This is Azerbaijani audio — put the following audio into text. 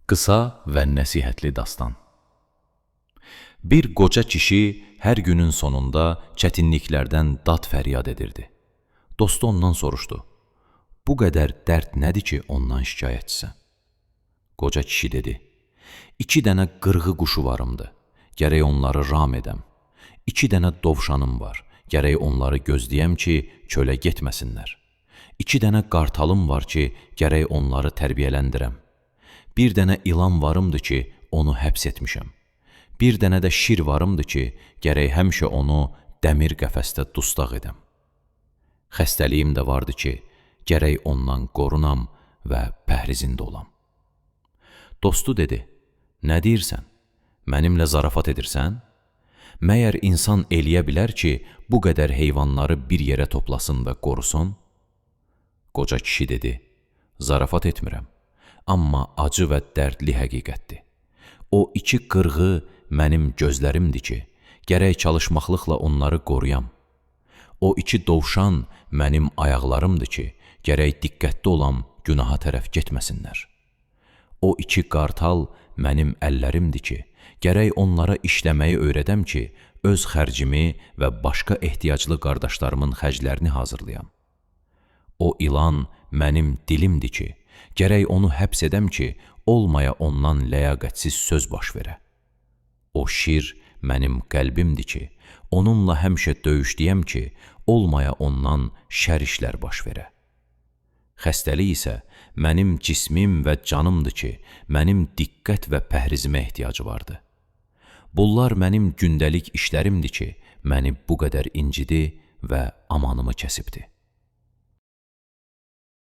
Qısa və nəsihətli dastan. Bir qoca kişi hər günün sonunda çətinliklərdən dad fəryad edirdi. Dostu ondan soruşdu: "Bu qədər dərd nədir ki, ondan şikayətçisən?" Qoca kişi dedi: "2 dənə qırğı quşu varımdı, gərək onları ram edəm. 2 dənə dovşanım var, gərək onları gözləyəm ki, çölə getməsinlər. 2 dənə qartalım var ki, gərək onları tərbiyələndirəm. Bir dənə ilan varımdır ki, onu həbs etmişəm. Bir dənə də şir varımdır ki, gərək həmişə onu dəmir qəfəsdə dustaq edəm. Xəstəliyim də vardı ki, gərək ondan qorunam və pəhrizində olam." Dostu dedi: "Nə deyirsən? Mənimlə zarafat edirsən? Məyər insan eləyə bilər ki, bu qədər heyvanları bir yerə toplasın və qorusun?" Qoca kişi dedi: "Zarafat etmirəm, amma acı və dərdli həqiqətdir. O 2 qırğı mənim gözlərimdir ki, gərək çalışmaqlıqla onları qoruyam. O 2 dovşan mənim ayaqlarımdır ki, gərək diqqətli olam, günaha tərəf getməsinlər. O 2 qartal mənim əllərimdir ki, gərək onlara işləməyi öyrədəm ki, öz xərcimi və başqa ehtiyaclı qardaşlarımın xərclərini hazırlayam. O ilan mənim dilimdir ki, gərək onu həbs edəm ki, olmaya ondan ləyaqətsiz söz baş verə. O şir mənim qəlbimdir ki, onunla həmişə döyüşləyəm ki, olmaya ondan şər işlər baş verə. Xəstəlik isə mənim cismim və canımdır ki, mənim diqqət və pəhrizimə ehtiyacı vardı. Bunlar mənim gündəlik işlərimdir ki, məni bu qədər incidi və amanımı kəsibdi.